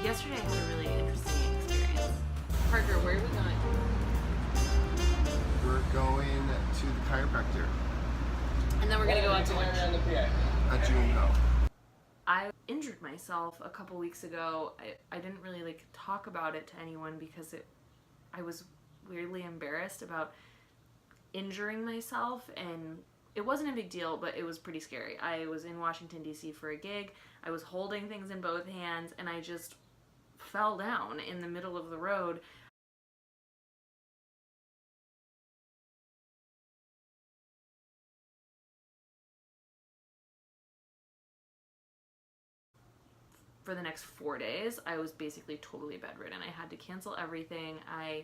Yesterday I had a really interesting experience. Parker, where are we going? We're going to the chiropractor. And then we're gonna go out to lunch. At Junho. I injured myself a couple weeks ago. I didn't really like talk about it to anyone because I was weirdly embarrassed about injuring myself, and it wasn't a big deal, but it was pretty scary. I was in Washington, D.C. for a gig. I was holding things in both hands, and I just fell down in the middle of the road. For the next 4 days, I was basically totally bedridden. I had to cancel everything. I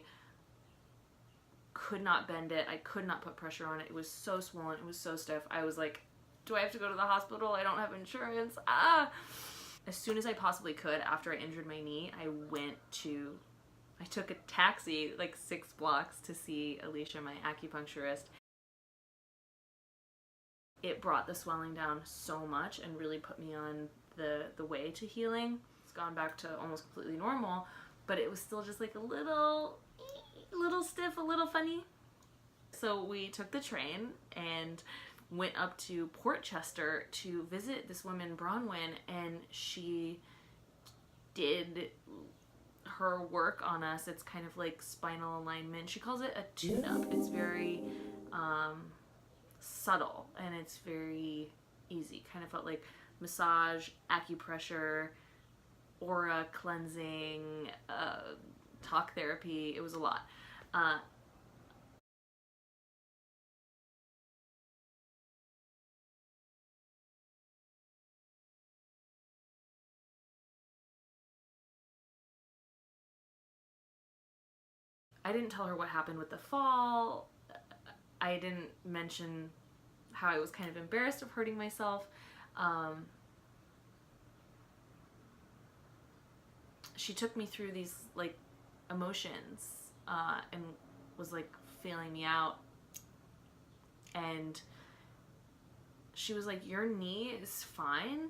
could not bend it. I could not put pressure on it. It was so swollen. It was so stiff. I was like, do I have to go to the hospital? I don't have insurance. Ah! As soon as I possibly could, after I injured my knee, I took a taxi like 6 blocks to see Alicia, my acupuncturist. It brought the swelling down so much and really put me on the way to healing. It's gone back to almost completely normal, but it was still just like a little stiff, a little funny. So we took the train and went up to Port Chester to visit this woman, Bronwyn, and she did her work on us. It's kind of like spinal alignment. She calls it a tune-up. It's very subtle and it's very easy. Kind of felt like massage, acupressure, aura cleansing, talk therapy. It was a lot. I didn't tell her what happened with the fall. I didn't mention how I was kind of embarrassed of hurting myself. She took me through these like emotions and was like feeling me out, and she was like, your knee is fine.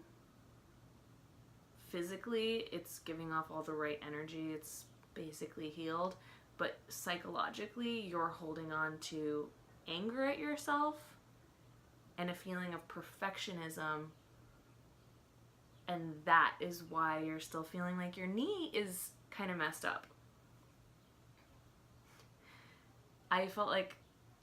Physically, it's giving off all the right energy. It's basically healed. But psychologically, you're holding on to anger at yourself and a feeling of perfectionism. And that is why you're still feeling like your knee is kind of messed up. I felt like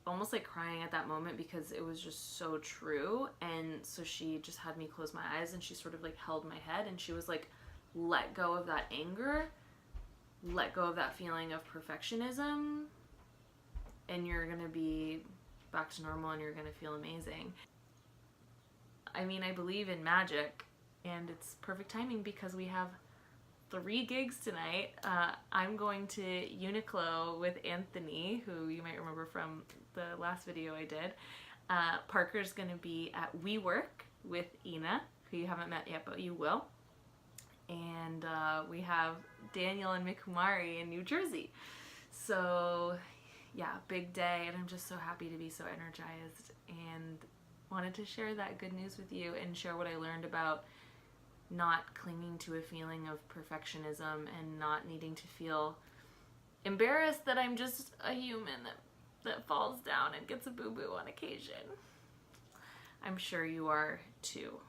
almost like crying at that moment because it was just so true. And so she just had me close my eyes and she sort of like held my head and she was like, let go of that anger, let go of that feeling of perfectionism, and you're gonna be back to normal and you're gonna feel amazing. I mean, I believe in magic, and it's perfect timing because we have 3 gigs tonight. I'm going to Uniqlo with Anthony, who you might remember from the last video I did. Parker's gonna be at WeWork with Ina, who you haven't met yet, but you will. And we have Daniel and Mikumari in New Jersey. So yeah, big day, and I'm just so happy to be so energized and wanted to share that good news with you and share what I learned about not clinging to a feeling of perfectionism and not needing to feel embarrassed that I'm just a human that falls down and gets a boo-boo on occasion. I'm sure you are too.